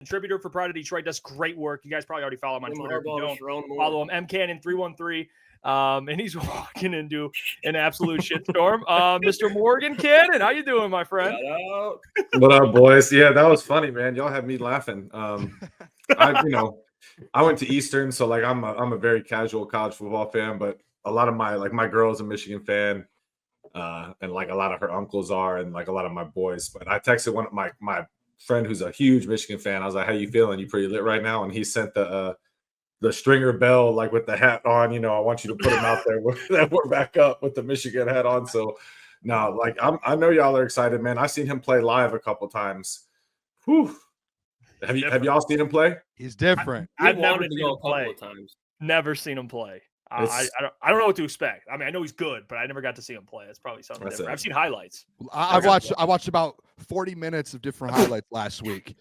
contributor for Pride of Detroit, does great work. You guys probably already follow him on Twitter. If you don't, follow him, mcannon313. And he's walking into an absolute shitstorm. Mr. Morgan Cannon, how you doing, my friend? What up, boys? Yeah, that was funny, man. Y'all had me laughing. I went to Eastern, so like I'm a very casual college football fan, but a lot of my girl's a Michigan fan, and like a lot of her uncles are, and like a lot of my boys. But I texted one of my friend who's a huge Michigan fan. I was like, "How you feeling? You pretty lit right now?" And he sent the Stringer Bell, like with the hat on, I want you to put him out there. We're back up with the Michigan hat on. So no, like I know y'all are excited, man. I've seen him play live a couple times. Whew. Have y'all seen him play? He's different. I've never seen him play. Never seen him play. I don't know what to expect. I mean, I know he's good, but I never got to see him play. It's probably something different. I've seen highlights. I watched about 40 minutes of different highlights last week,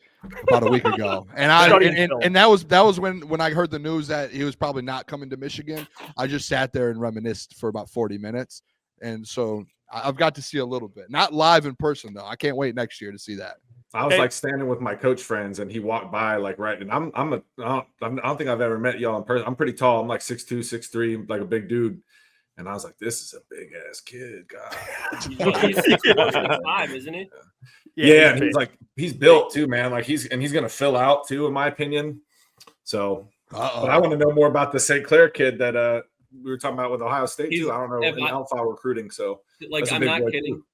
about a week ago, and that was when I heard the news that he was probably not coming to Michigan. I just sat there and reminisced for about 40 minutes, and so I've got to see a little bit, not live in person though. I can't wait next year to see that. I was like standing with my coach friends, and he walked by like right, and I don't think I've ever met y'all in person. I'm pretty tall. I'm like 6'2", 6'3", like a big dude, and I was like, "This is a big ass kid, God." He's 6'5", isn't he? Yeah, and he's built too, man. Like he's gonna fill out too, in my opinion. So, but I want to know more about the St. Clair kid that we were talking about with Ohio State too. I don't know in Alpha recruiting. So, like, I'm not kidding. Too.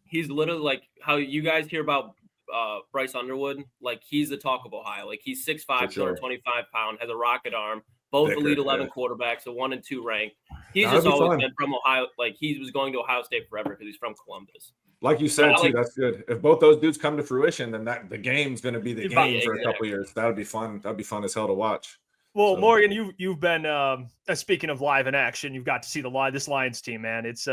He's literally like how you guys hear about Bryce Underwood. Like, he's the talk of Ohio. Like, he's 6'5", 225 pounds, has a rocket arm, both Elite 11 quarterbacks, a 1 and 2 ranked. He's just always been from Ohio. Like, he was going to Ohio State forever because he's from Columbus. Like you said, too, that's good. If both those dudes come to fruition, then the game's going to be the game for a couple of years. That would be fun. That would be fun as hell to watch. Well, so, Morgan, you've been speaking of live in action, you've got to see this Lions team, man. It's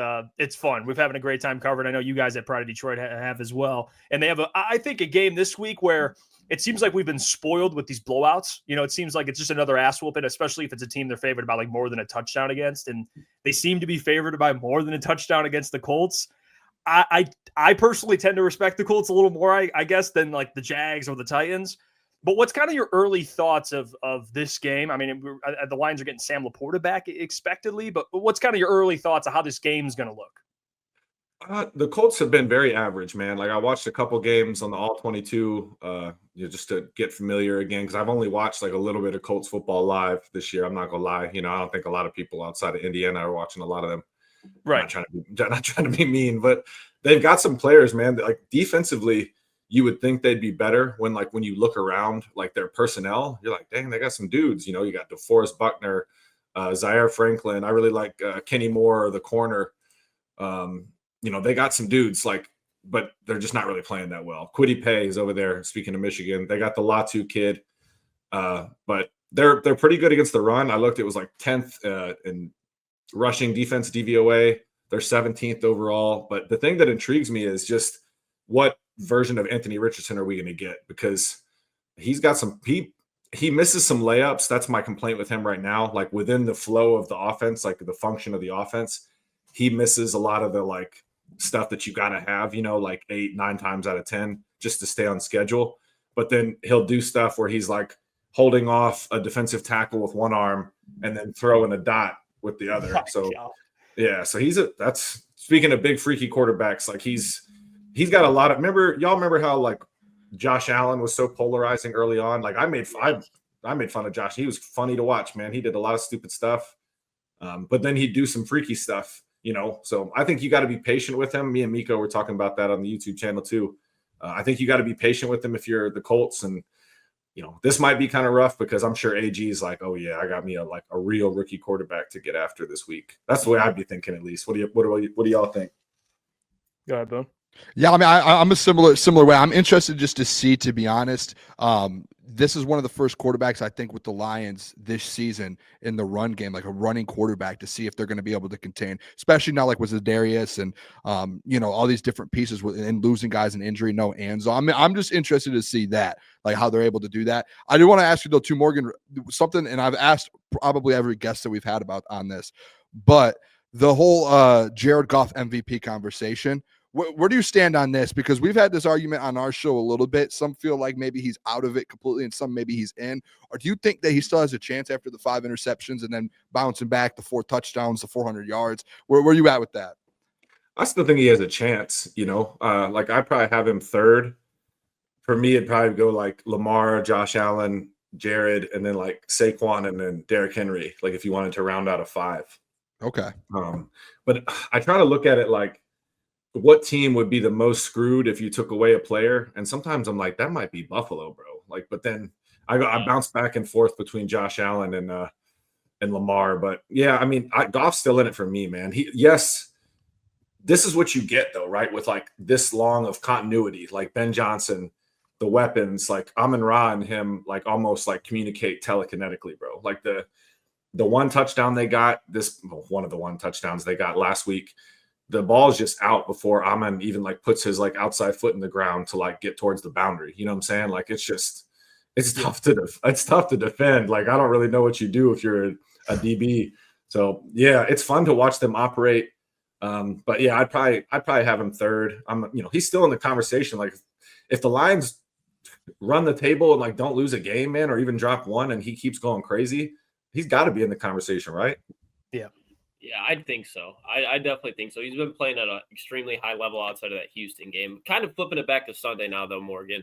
fun. We're having a great time covering. I know you guys at Pride of Detroit have as well, and they have I think a game this week where it seems like we've been spoiled with these blowouts. It seems like it's just another ass whooping, especially if it's a team they're favored by like more than a touchdown against, and they seem to be favored by more than a touchdown against the Colts. I personally tend to respect the Colts a little more, I guess, than like the Jags or the Titans. But what's kind of your early thoughts of this game? I mean, the Lions are getting Sam Laporta back expectedly, but what's kind of your early thoughts of how this game's going to look? The Colts have been very average, man. Like, I watched a couple games on the All-22 just to get familiar again, because I've only watched like a little bit of Colts football live this year. I'm not going to lie. I don't think a lot of people outside of Indiana are watching a lot of them. Right. Not trying to be mean, but they've got some players, man, that, like, defensively – you would think they'd be better when you look around, like, their personnel, you're like, dang, they got some dudes. You got DeForest Buckner, Zaire Franklin. I really like Kenny Moore, the corner. They got some dudes, like, but they're just not really playing that well. Kwity Paye is over there. Speaking of Michigan, they got the Latu kid, but they're pretty good against the run. I looked; it was like 10th in rushing defense DVOA. They're 17th overall. But the thing that intrigues me is just what version of Anthony Richardson are we going to get? Because he's got he misses some layups. That's my complaint with him right now. Like, within the flow of the offense, like the function of the offense, he misses a lot of the like stuff that you got to have, like 8-9 times out of 10 just to stay on schedule. But then he'll do stuff where he's like holding off a defensive tackle with one arm and then throwing a dot with the other. So yeah, so that's speaking of big freaky quarterbacks, like he's got a lot of, remember how like Josh Allen was so polarizing early on? Like, I made fun of Josh. He was funny to watch, man. He did a lot of stupid stuff. But then he'd do some freaky stuff, So I think you got to be patient with him. Me and Miko were talking about that on the YouTube channel too. I think you got to be patient with him if you're the Colts. And, this might be kind of rough because I'm sure AG is like, oh yeah, I got me a real rookie quarterback to get after this week. That's the way I'd be thinking, at least. What do y'all think? Go ahead, Boone. Yeah, I mean, I'm a similar way. I'm interested just to see, to be honest. This is one of the first quarterbacks, I think, with the Lions this season in the run game, like a running quarterback, to see if they're going to be able to contain, especially now, like with Zadarius and, all these different pieces and losing guys in injury, no Anzalone. I'm just interested to see that, like how they're able to do that. I do want to ask you, though, too, Morgan, something, and I've asked probably every guest that we've had about on this, but the whole Jared Goff MVP conversation, Where do you stand on this? Because we've had this argument on our show a little bit. Some feel like maybe he's out of it completely and some maybe he's in. Or do you think that he still has a chance after the 5 interceptions and then bouncing back, the 4 touchdowns, the 400 yards? Where are you at with that? I still think he has a chance, like I'd probably have him third. For me, it'd probably go like Lamar, Josh Allen, Jared, and then like Saquon and then Derrick Henry, like if you wanted to round out a 5. Okay. But I try to look at it like what team would be the most screwed if you took away a player? And sometimes I'm like, that might be Buffalo, bro. Like, but then I bounce back and forth between Josh Allen and Lamar. But yeah, I mean, Goff's still in it for me, man. This is what you get though, right? With like this long of continuity, like Ben Johnson, the weapons, like Amon-Ra and him, like almost like communicate telekinetically, bro. Like the one touchdown they got, one of the one touchdowns they got last week, the ball's just out before Amon even like puts his like outside foot in the ground to like get towards the boundary. You know what I'm saying? Like it's tough to defend. Like I don't really know what you do if you're a DB. So yeah, it's fun to watch them operate. But yeah, I'd probably have him third. He's still in the conversation. Like if the Lions run the table and like don't lose a game, man, or even drop one and he keeps going crazy, he's got to be in the conversation, right? Yeah. Yeah, I think so. I definitely think so. He's been playing at an extremely high level outside of that Houston game. Kind of flipping it back to Sunday now, though, Morgan.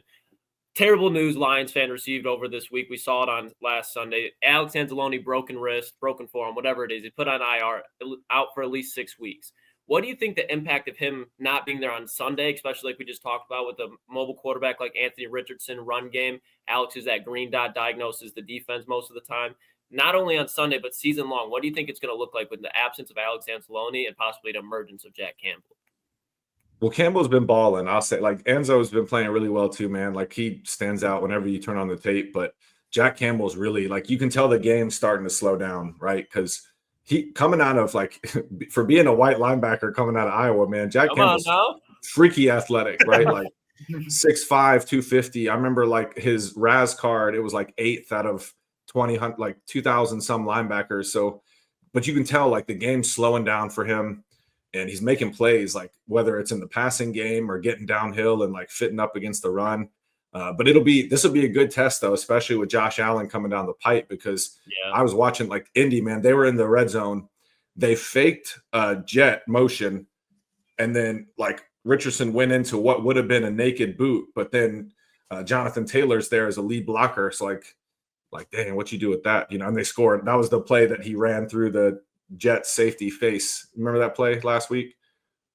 Terrible news Lions fan received over this week. We saw it on last Sunday. Alex Anzalone, broken wrist, broken forearm, whatever it is. He put on IR, out for at least 6 weeks. What do you think the impact of him not being there on Sunday, especially like we just talked about with a mobile quarterback like Anthony Richardson, run game? Alex is that green dot diagnosis, the defense most of the time. Not only on Sunday, but season long. What do you think it's going to look like with the absence of Alex Anzalone and possibly the emergence of Jack Campbell? Well, Campbell's been balling. I'll say, like, Enzo's been playing really well too, man. Like, he stands out whenever you turn on the tape. But Jack Campbell's really, like, you can tell the game's starting to slow down, right? Because he coming out of, like, for being a white linebacker coming out of Iowa, man, Jack Campbell's freaky athletic, right? Like, 6'5", 250. I remember, like, his RAS card, it was, like, 8th out of 2,000 some linebackers. So, but you can tell like the game's slowing down for him and he's making plays, like whether it's in the passing game or getting downhill and like fitting up against the run. But this will be a good test though, especially with Josh Allen coming down the pipe, because I was watching like Indy, man, they were in the red zone. They faked jet motion. And then like Richardson went into what would have been a naked boot, but then Jonathan Taylor's there as a lead blocker. So like, dang, what you do with that? And they scored. That was the play that he ran through the Jet safety face. Remember that play last week?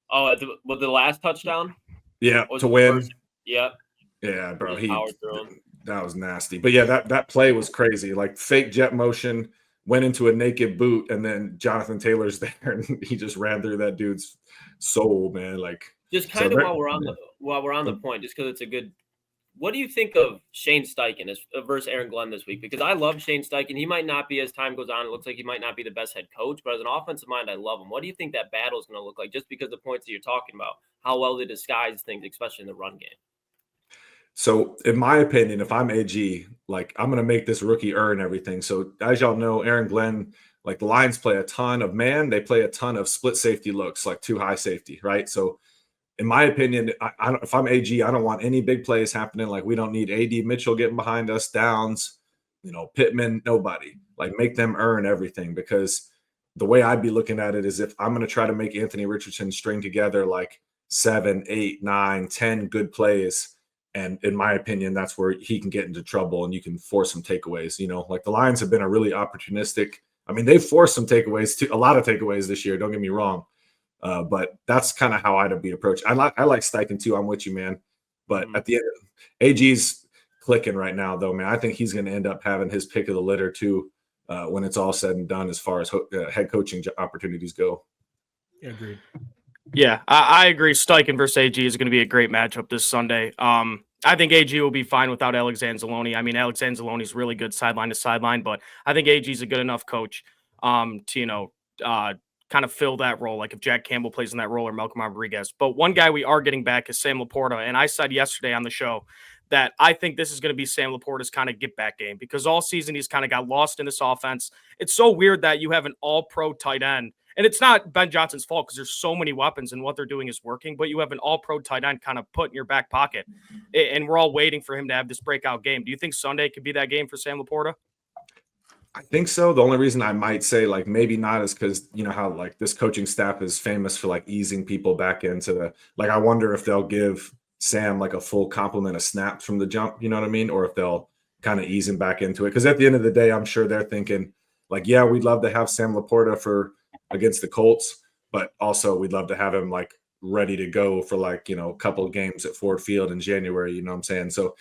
Oh, with the last touchdown? Yeah, to win. Yep. Yeah, bro. That was nasty. But yeah, that play was crazy. Like fake jet motion, went into a naked boot, and then Jonathan Taylor's there, and he just ran through that dude's soul, man. Like just kind of while we're on the point, just because it's a good. What do you think of Shane Steichen versus Aaron Glenn this week? Because I love Shane Steichen. He might not be, as time goes on, it looks like he might not be the best head coach, but as an offensive mind, I love him. What do you think that battle is going to look like? Just because the points that you're talking about, how well they disguise things, especially in the run game. So in my opinion, if I'm AG, like I'm going to make this rookie earn everything. So as y'all know, Aaron Glenn, like the Lions play a ton of man. They play a ton of split safety looks, like too high safety, right? So in my opinion, if I'm AG, I don't want any big plays happening. Like we don't need AD Mitchell getting behind us, Downs, Pittman, nobody. Like make them earn everything, because the way I'd be looking at it is if I'm going to try to make Anthony Richardson string together like 7, 8, 9, 10 good plays. And in my opinion, that's where he can get into trouble and you can force some takeaways. Like the Lions have been a really opportunistic. I mean, they've forced some takeaways, a lot of takeaways this year. Don't get me wrong. But that's kind of how I'd be approached. I like Steichen too. I'm with you, man. But at the end, AG's clicking right now, though, man. I think he's going to end up having his pick of the litter too when it's all said and done, as far as head coaching opportunities go. Yeah, agreed. Yeah, I agree. Steichen versus AG is going to be a great matchup this Sunday. I think AG will be fine without Alex Anzalone. I mean, Alex Anzalone is really good sideline to sideline, but I think AG is a good enough coach to kind of fill that role, like if Jack Campbell plays in that role or Malcolm Rodriguez. But one guy we are getting back is Sam Laporta, and I said yesterday on the show that I think this is going to be Sam Laporta's kind of get-back game, because all season he's kind of got lost in this offense. It's so weird that you have an all-pro tight end And it's not Ben Johnson's fault because there's so many weapons and what they're doing is working, but you have an all-pro tight end kind of put in your back pocket. And we're all waiting for him to have this breakout game. Do you think Sunday could be that game for Sam Laporta? I think so. The only reason I might say like maybe not is because you know how like this coaching staff is famous for like easing people back into the like. I wonder if they'll give Sam like a full complement of snaps from the jump, you know what I mean? Or if they'll kind of ease him back into it. Because at the end of the day, I'm sure they're thinking like, yeah, we'd love to have Sam Laporta for against the Colts, but also we'd love to have him like ready to go for like, you know, a couple of games at Ford Field in January, you know what I'm saying? So,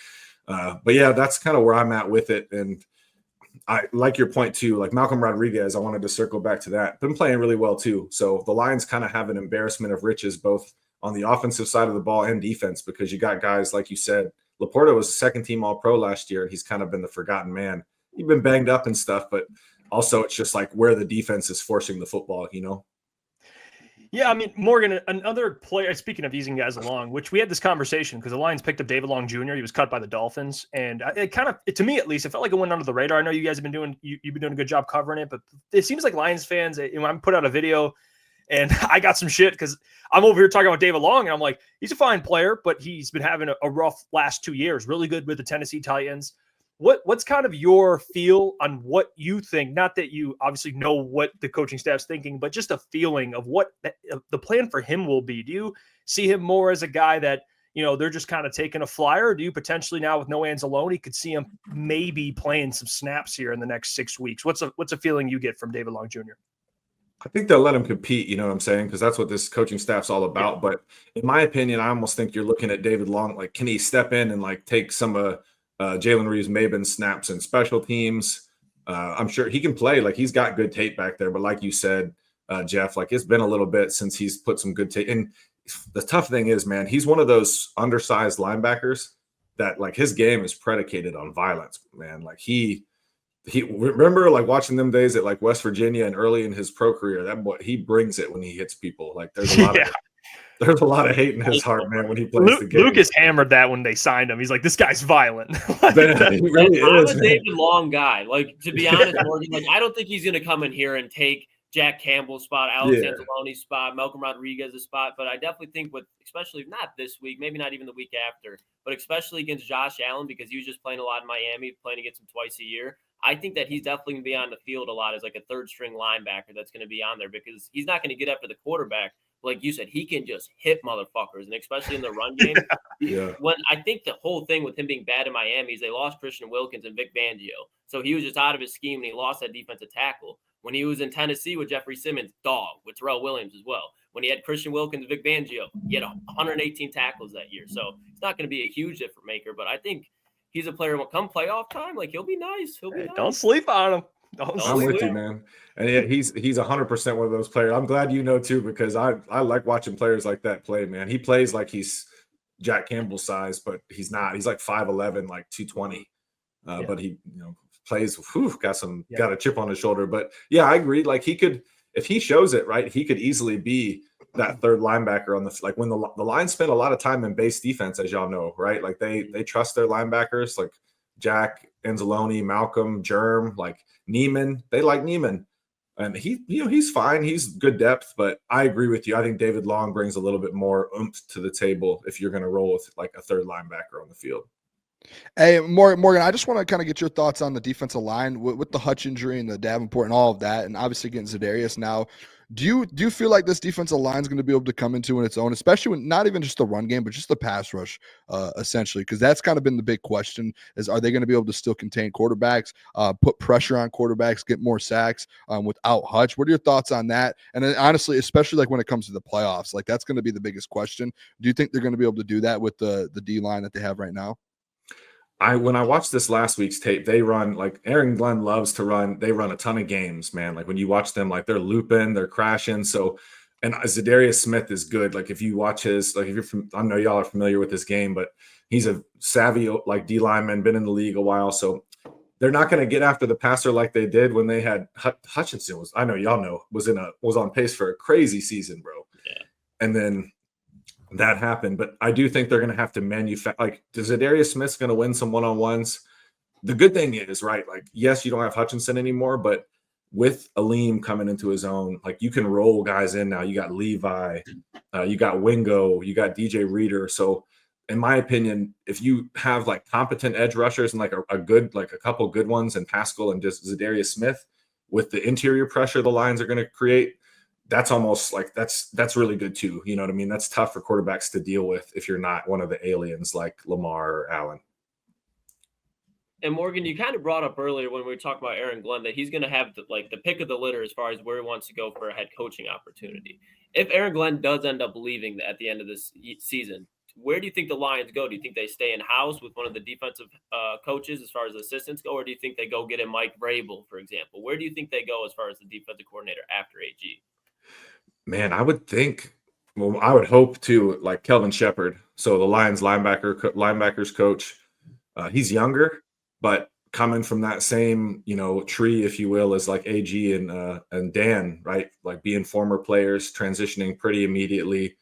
but yeah, that's kind of where I'm at with it. And I like your point too, like Malcolm Rodriguez, I wanted to circle back to that. Been playing really well too. So the Lions kind of have an embarrassment of riches, both on the offensive side of the ball and defense, because you got guys, like you said, Laporta was a second team All-Pro last year, and he's kind of been the forgotten man. He's been banged up and stuff, but also it's just like where the defense is forcing the football, you know? Yeah, I mean, Morgan, another player, speaking of easing guys along, which we had this conversation because the Lions picked up David Long Jr. He was cut by the Dolphins. And it kind of, to me at least, it felt like it went under the radar. I know you guys have been doing, you've been doing a good job covering it, but it seems like Lions fans, you know, I put out a video and I got some shit because I'm over here talking about David Long and I'm like, he's a fine player, but he's been having a rough last 2 years, really good with the Tennessee Titans. What's kind of your feel on what you think? Not that you obviously know what the coaching staff's thinking, but just a feeling of what the plan for him will be. Do you see him more as a guy that, you know, they're just kind of taking a flyer? Or do you potentially now with no Anzalone could see him maybe playing some snaps here in the next 6 weeks? What's a feeling you get from David Long Jr.? I think they'll let him compete, you know what I'm saying? Because that's what this coaching staff's all about. Yeah. But in my opinion, I almost think you're looking at David Long, like, can he step in and like take some of Jalen Reeves-Maybin's snaps and special teams? I'm sure he can play. Like, he's got good tape back there. But like you said, Jeff, like it's been a little bit since he's put some good tape. And the tough thing is, man, he's one of those undersized linebackers that like his game is predicated on violence, man. Like he remember like watching them days at like West Virginia and early in his pro career, that boy, he brings it when he hits people. Like there's a lot of there's a lot of hate in his heart, man, when he plays the game. Lucas hammered that when they signed him. He like, this guy's violent. He really I'm is, a David Long guy. Like, to be honest, Morgan, like I don't think he's gonna come in here and take Jack Campbell's spot, Alex Anzalone's spot, Malcolm Rodriguez's spot. But I definitely think especially not this week, maybe not even the week after, but especially against Josh Allen, because he was just playing a lot in Miami, playing against him twice a year. I think that he's definitely going to be on the field a lot as like a third string linebacker that's going to be on there because he's not going to get after the quarterback. Like you said, he can just hit motherfuckers, and especially in the run game. When I think the whole thing with him being bad in Miami is they lost Christian Wilkins and Vic Fangio. So he was just out of his scheme, and he lost that defensive tackle. When he was in Tennessee with Jeffrey Simmons, dog, with Terrell Williams as well. When he had Christian Wilkins and Vic Fangio, he had 118 tackles that year. So it's not going to be a huge difference maker, but I think he's a player. Will come playoff time, like he'll be nice. He'll be nice. Don't sleep on him. I'm with you, man. And yeah, he's 100% one of those players. I'm glad you know too, because I like watching players like that play, man. He plays like he's Jack Campbell size, but he's not. He's like 5'11", like 220. But he, plays. Got a chip on his shoulder. But yeah, I agree. Like he could, if he shows it right, he could easily be that third linebacker on the like when the Lions spend a lot of time in base defense, as y'all know, right? Like they trust their linebackers, like Jack, Anzalone, Malcolm, Germ, like Neiman. They like Neiman, and he's fine. He's good depth, but I agree with you. I think David Long brings a little bit more oomph to the table if you're going to roll with like a third linebacker on the field. Hey, Morgan, I just want to kind of get your thoughts on the defensive line with the Hutch injury and the Davenport and all of that, and obviously getting Za'Darius now. Do you feel like this defensive line is going to be able to come into on its own, especially when not even just the run game, but just the pass rush, essentially? Because that's kind of been the big question: is are they going to be able to still contain quarterbacks, put pressure on quarterbacks, get more sacks without Hutch? What are your thoughts on that? And then, honestly, especially like when it comes to the playoffs, like that's going to be the biggest question. Do you think they're going to be able to do that with the D line that they have right now? When I watched this last week's tape, they run like Aaron Glenn loves to run. They run a ton of games, man. Like when you watch them, like they're looping, they're crashing. So, and Za'Darius Smith is good. Like if you watch his, like if you're from, I know y'all are familiar with this game, but he's a savvy like D lineman, been in the league a while. So they're not going to get after the passer like they did when they had Hutchinson was. I know y'all know was on pace for a crazy season, bro. Yeah, and then that happened, but I do think they're going to have to manufacture. Like, Za'Darius Smith's going to win some one-on-ones. The good thing is, right? Like, yes, you don't have Hutchinson anymore, but with Aleem coming into his own, like you can roll guys in now. You got Levi, you got Wingo, you got DJ Reader. So in my opinion, if you have like competent edge rushers and like a couple good ones and Pascal and just Zadarius Smith with the interior pressure the Lions are going to create, that's almost like that's really good too. You know what I mean? That's tough for quarterbacks to deal with if you're not one of the aliens like Lamar or Allen. And Morgan, you kind of brought up earlier when we were talking about Aaron Glenn that he's going to have the pick of the litter as far as where he wants to go for a head coaching opportunity. If Aaron Glenn does end up leaving at the end of this season, where do you think the Lions go? Do you think they stay in-house with one of the defensive coaches as far as assistants go, or do you think they go get a Mike Vrabel, for example? Where do you think they go as far as the defensive coordinator after AG? Man, I would hope to like Kelvin Shepard. So the Lions linebackers coach, he's younger, but coming from that same, tree, if you will, as like AG and Dan, right? Like being former players, transitioning pretty immediately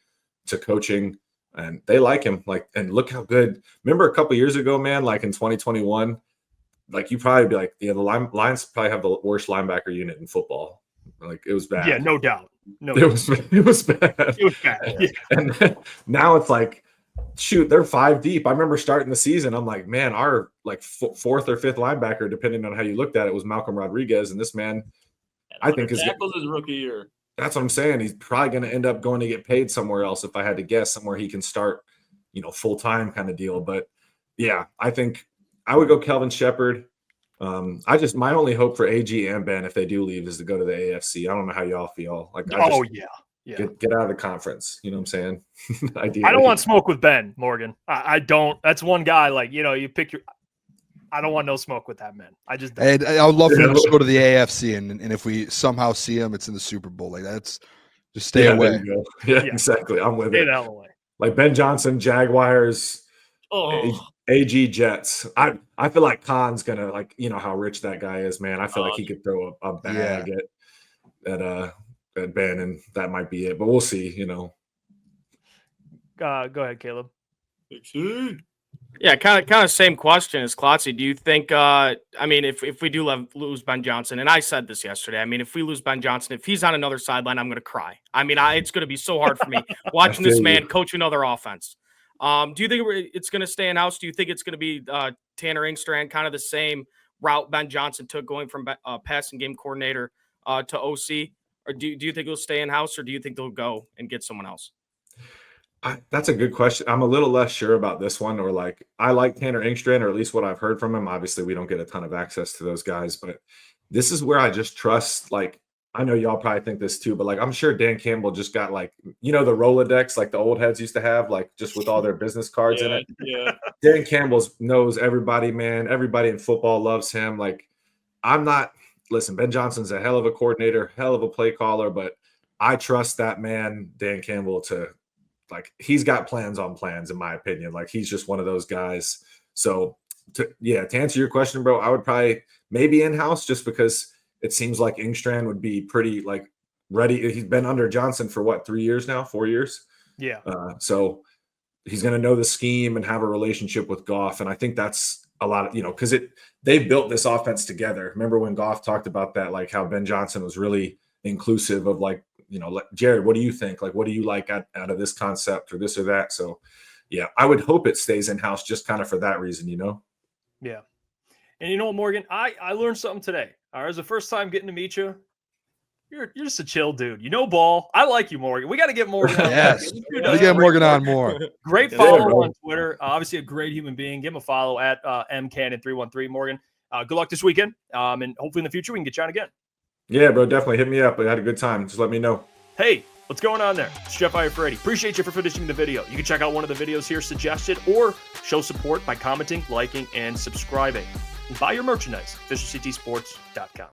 to coaching, and they like him. Like, and look how good. Remember a couple years ago, man, like in 2021, like you probably be like, yeah, the Lions probably have the worst linebacker unit in football. Like it was bad. Yeah, no doubt. It was bad. It was bad. Yeah. And now it's like, shoot, they're 5 deep. I remember starting the season. I'm like, man, our like fourth or fifth linebacker, depending on how you looked at it, was Malcolm Rodriguez. And this man, I think is tackles his rookie year. That's what I'm saying. He's probably going to end up going to get paid somewhere else. If I had to guess, somewhere he can start, full-time kind of deal. But yeah, I think I would go Kelvin Shepard. My only hope for AG and Ben, if they do leave, is to go to the AFC. I don't know how y'all feel. Like, get out of the conference. You know what I'm saying? I don't want smoke with Ben, Morgan. I don't. That's one guy. Like, you pick your. I don't want no smoke with that man. I just. I would love for him to go to the AFC, and if we somehow see him, it's in the Super Bowl. Like that's just stay away. Yeah, exactly. I'm with stay it. The hell away. Like Ben Johnson, Jaguars. AG Jets. I feel like Khan's gonna how rich that guy is, man. I feel like he could throw a bag at Ben, and that might be it. But we'll see. Go ahead, Caleb. Yeah, kind of same question as Klotzy. Do you think? If we do lose Ben Johnson, and I said this yesterday. If we lose Ben Johnson, if he's on another sideline, I'm going to cry. It's going to be so hard for me watching this man coach another offense. Do you think it's going to stay in house? Do you think it's going to be Tanner Engstrand, kind of the same route Ben Johnson took, going from passing game coordinator to OC? Or do you think it'll stay in house, or do you think they'll go and get someone else? That's a good question. I'm a little less sure about this one. Or I like Tanner Engstrand, or at least what I've heard from him. Obviously, we don't get a ton of access to those guys, but this is where I just trust. I know y'all probably think this too, but I'm sure Dan Campbell just got the Rolodex, like the old heads used to have, just with all their business cards in it. Yeah. Dan Campbell knows everybody, man. Everybody in football loves him. Listen, Ben Johnson's a hell of a coordinator, hell of a play caller, but I trust that man, Dan Campbell, to he's got plans on plans, in my opinion. He's just one of those guys. So to answer your question, bro, I would probably maybe in-house, just because it seems like Engstrand would be pretty ready. He's been under Johnson for 3 years now, 4 years. Yeah. So he's going to know the scheme and have a relationship with Goff. And I think that's a lot of, because they built this offense together. Remember when Goff talked about that, how Ben Johnson was really inclusive of Jared, what do you think? What do you like out of this concept or this or that? So yeah, I would hope it stays in-house just kind of for that reason, Yeah. And you know what, Morgan, I learned something today. All right, it was the first time getting to meet you. You're just a chill dude. Ball. I like you, Morgan. We got to get Morgan on. Yes. We get Morgan on more. Great follow on Twitter. Obviously a great human being. Give him a follow at mcannon313, Morgan. Good luck this weekend. And hopefully in the future we can get you on again. Yeah, bro, definitely hit me up. I had a good time. Just let me know. Hey, what's going on there? It's Jeff Iafrate. Appreciate you for finishing the video. You can check out one of the videos here suggested, or show support by commenting, liking, and subscribing. And buy your merchandise, officialctsports.com.